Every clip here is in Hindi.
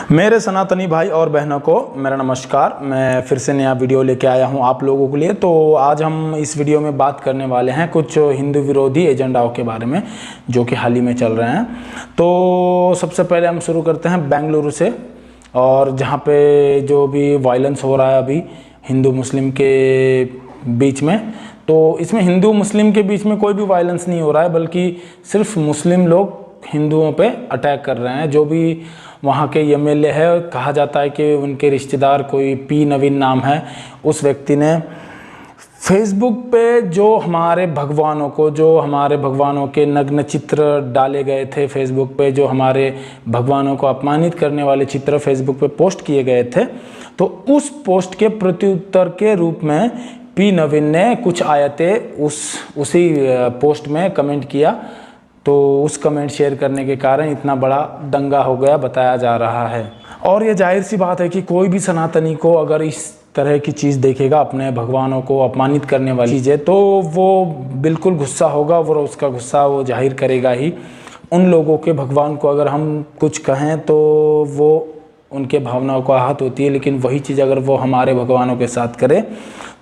मेरे सनातनी भाई और बहनों को मेरा नमस्कार। मैं फिर से नया वीडियो लेके आया हूं आप लोगों के लिए। तो आज हम इस वीडियो में बात करने वाले हैं कुछ हिंदू विरोधी एजेंडाओं के बारे में जो कि हाल ही में चल रहे हैं। तो सबसे पहले हम शुरू करते हैं बेंगलुरु से, और जहां पे जो भी वायलेंस हो रहा है अभी हिंदू मुस्लिम के बीच में, तो इसमें हिंदू मुस्लिम के बीच में कोई भी वायलेंस नहीं हो रहा है, बल्कि सिर्फ मुस्लिम लोग हिंदुओं पे अटैक कर रहे हैं। जो भी वहाँ के एमएलए है, कहा जाता है कि उनके रिश्तेदार कोई पी नवीन नाम है, उस व्यक्ति ने फेसबुक पे जो हमारे भगवानों के नग्न चित्र डाले गए थे, फेसबुक पे जो हमारे भगवानों को अपमानित करने वाले चित्र फेसबुक पे पोस्ट किए गए थे, तो उस पोस्ट के प्रत्युत्तर के रूप में पी नवीन ने कुछ आयतें उसी पोस्ट में कमेंट किया। तो उस कमेंट शेयर करने के कारण इतना बड़ा दंगा हो गया बताया जा रहा है। और ये जाहिर सी बात है कि कोई भी सनातनी को अगर इस तरह की चीज़ देखेगा, अपने भगवानों को अपमानित करने वाली चीज़ें, तो वो बिल्कुल गुस्सा होगा, वो उसका गुस्सा वो जाहिर करेगा ही। उन लोगों के भगवान को अगर हम कुछ कहें तो वो उनके भावनाओं को आहत होती है, लेकिन वही चीज़ अगर वो हमारे भगवानों के साथ करे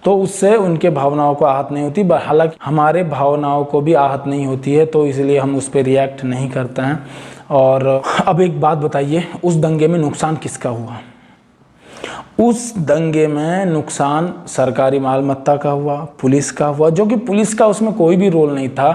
तो उससे उनके भावनाओं को आहत नहीं होती, हालांकि हमारे भावनाओं को भी आहत नहीं होती है, तो इसलिए हम उस पर रिएक्ट नहीं करते हैं। और अब एक बात बताइए, उस दंगे में नुकसान किसका हुआ? उस दंगे में नुकसान सरकारी माल मत्ता का हुआ, पुलिस का हुआ, जो कि पुलिस का उसमें कोई भी रोल नहीं था।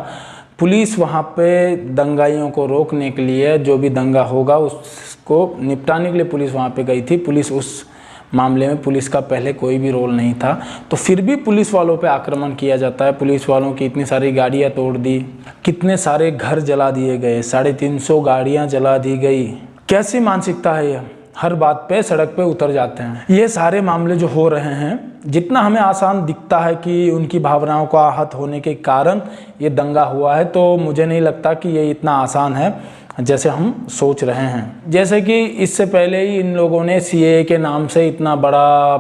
पुलिस वहाँ पे दंगाइयों को रोकने के लिए, जो भी दंगा होगा उसको निपटाने के लिए पुलिस वहाँ पे गई थी। पुलिस उस मामले में पुलिस का पहले कोई भी रोल नहीं था, तो फिर भी पुलिस वालों पे आक्रमण किया जाता है। पुलिस वालों की इतनी सारी गाड़ियाँ तोड़ दी, कितने सारे घर जला दिए गए, 350 गाड़ियाँ जला दी गई। कैसी मानसिकता है यह? हर बात पे सड़क पे उतर जाते हैं। ये सारे मामले जो हो रहे हैं, जितना हमें आसान दिखता है कि उनकी भावनाओं को आहत होने के कारण ये दंगा हुआ है, तो मुझे नहीं लगता कि ये इतना आसान है जैसे हम सोच रहे हैं। जैसे कि इससे पहले ही इन लोगों ने सीएए के नाम से इतना बड़ा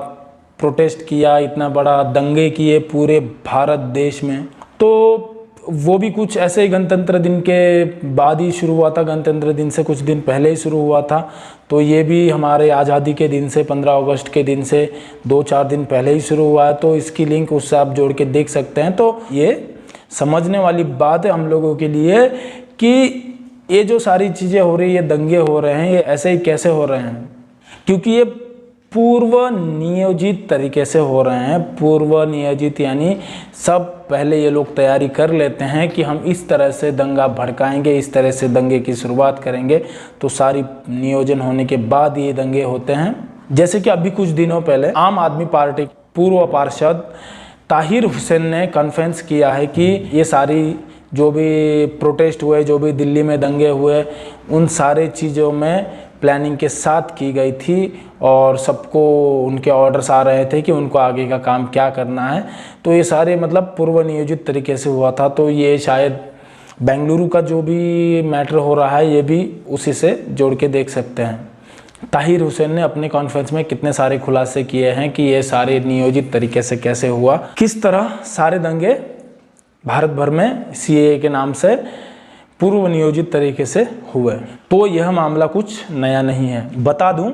प्रोटेस्ट किया, इतना बड़ा दंगे किए पूरे भारत देश में, तो वो भी कुछ ऐसे ही गणतंत्र दिन के बाद ही शुरू हुआ था। गणतंत्र दिन से कुछ दिन पहले ही शुरू हुआ था, तो ये भी हमारे आज़ादी के दिन से 15 अगस्त के दिन से 2-4 दिन पहले ही शुरू हुआ है। तो इसकी लिंक उससे आप जोड़ के देख सकते हैं। तो ये समझने वाली बात है हम लोगों के लिए कि ये जो सारी चीज़ें हो रही है, ये दंगे हो रहे हैं, ये ऐसे ही कैसे हो रहे हैं? क्योंकि ये पूर्व नियोजित तरीके से हो रहे हैं। पूर्व नियोजित यानी सब पहले ये लोग तैयारी कर लेते हैं कि हम इस तरह से दंगा भड़काएंगे, इस तरह से दंगे की शुरुआत करेंगे, तो सारी नियोजन होने के बाद ये दंगे होते हैं। जैसे कि अभी कुछ दिनों पहले आम आदमी पार्टी पूर्व पार्षद ताहिर हुसैन ने कन्फेंस किया है कि ये सारी जो भी प्रोटेस्ट हुए, जो भी दिल्ली में दंगे हुए, उन सारे चीज़ों में प्लानिंग के साथ की गई थी और सबको उनके ऑर्डर्स आ रहे थे कि उनको आगे का काम क्या करना है। तो ये सारे मतलब पूर्व नियोजित तरीके से हुआ था। तो ये शायद बेंगलुरु का जो भी मैटर हो रहा है, ये भी उसी से जोड़ के देख सकते हैं। ताहिर हुसैन ने अपने कॉन्फ्रेंस में कितने सारे खुलासे किए हैं कि ये सारे नियोजित तरीके से कैसे हुआ, किस तरह सारे दंगे भारत भर में सीएए के नाम से पूर्व नियोजित तरीके से हुए। तो यह मामला कुछ नया नहीं है। बता दूं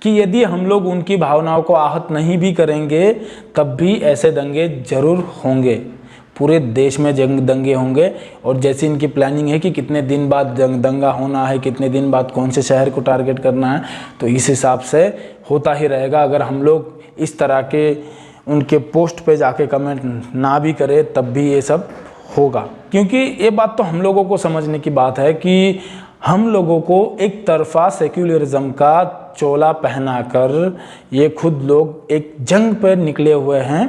कि यदि हम लोग उनकी भावनाओं को आहत नहीं भी करेंगे, तब भी ऐसे दंगे जरूर होंगे। पूरे देश में दंगे होंगे, और जैसी इनकी प्लानिंग है कि कितने दिन बाद दंगा होना है, कितने दिन बाद कौन से शहर को टारगेट करना है, तो इस हिसाब से होता ही रहेगा। अगर हम लोग इस तरह के उनके पोस्ट पे जाके कमेंट ना भी करे, तब भी ये सब होगा। क्योंकि ये बात तो हम लोगों को समझने की बात है कि हम लोगों को एक तरफा सेक्युलरिज्म का चोला पहनाकर ये खुद लोग एक जंग पर निकले हुए हैं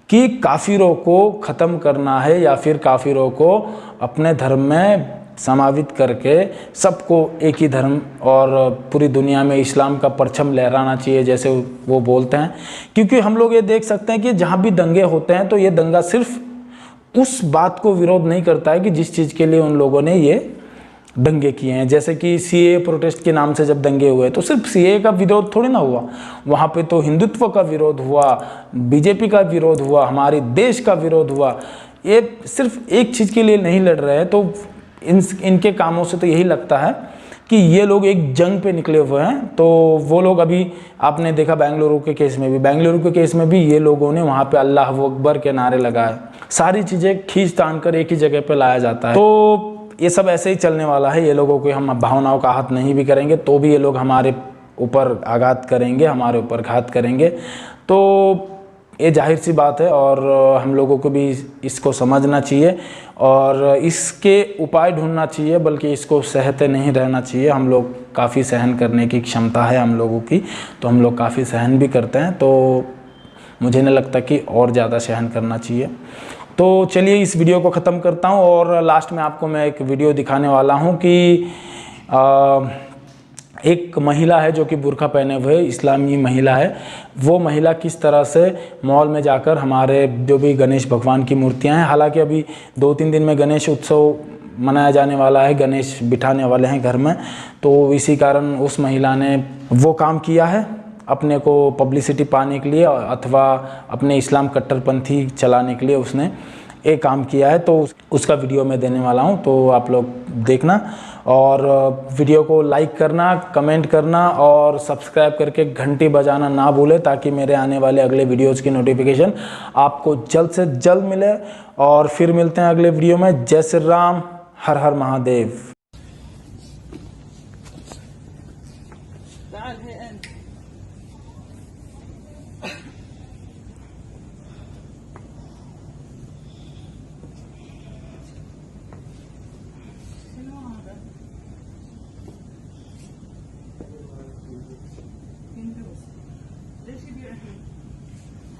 कि काफिरों को ख़त्म करना है, या फिर काफिरों को अपने धर्म में समावित करके सबको एक ही धर्म और पूरी दुनिया में इस्लाम का परचम लहराना चाहिए, जैसे वो बोलते हैं। क्योंकि हम लोग ये देख सकते हैं कि जहाँ भी दंगे होते हैं, तो ये दंगा सिर्फ उस बात को विरोध नहीं करता है कि जिस चीज़ के लिए उन लोगों ने ये दंगे किए हैं। जैसे कि सीएए प्रोटेस्ट के नाम से जब दंगे हुए, तो सिर्फ सीएए का विरोध थोड़ी ना हुआ, वहाँ पे तो हिंदुत्व का विरोध हुआ, बीजेपी का विरोध हुआ, हमारे देश का विरोध हुआ। ये सिर्फ एक चीज़ के लिए नहीं लड़ रहे हैं। तो इनके कामों से तो यही लगता है कि ये लोग एक जंग पे निकले हुए हैं। तो वो लोग अभी आपने देखा बेंगलुरु के केस में भी ये लोगों ने वहाँ पे अल्लाह अकबर के नारे लगाए, सारी चीज़ें खींच तान कर एक ही जगह पे लाया जाता है। तो ये सब ऐसे ही चलने वाला है। ये लोगों को हम भावनाओं का आहत नहीं भी करेंगे तो भी ये लोग हमारे ऊपर आघात करेंगे, हमारे ऊपर घात करेंगे। तो ये जाहिर सी बात है और हम लोगों को भी इसको समझना चाहिए और इसके उपाय ढूंढना चाहिए, बल्कि इसको सहते नहीं रहना चाहिए। हम लोग काफ़ी सहन करने की क्षमता है हम लोगों की, तो हम लोग काफ़ी सहन भी करते हैं। तो मुझे नहीं लगता कि और ज़्यादा सहन करना चाहिए। तो चलिए इस वीडियो को ख़त्म करता हूँ और लास्ट में आपको मैं एक वीडियो दिखाने वाला हूँ कि एक महिला है जो कि बुर्का पहने हुए इस्लामी महिला है। वो महिला किस तरह से मॉल में जाकर हमारे जो भी गणेश भगवान की मूर्तियां हैं, हालांकि अभी 2-3 दिन में गणेश उत्सव मनाया जाने वाला है, गणेश बिठाने वाले हैं घर में, तो इसी कारण उस महिला ने वो काम किया है अपने को पब्लिसिटी पाने के लिए अथवा अपने इस्लाम कट्टरपंथी चलाने के लिए उसने एक काम किया है। तो उसका वीडियो मैं देने वाला हूं, तो आप लोग देखना और वीडियो को लाइक करना, कमेंट करना और सब्सक्राइब करके घंटी बजाना ना भूलें, ताकि मेरे आने वाले अगले वीडियोज़ की नोटिफिकेशन आपको जल्द से जल्द मिले। और फिर मिलते हैं अगले वीडियो में। जय श्री राम, हर हर महादेव।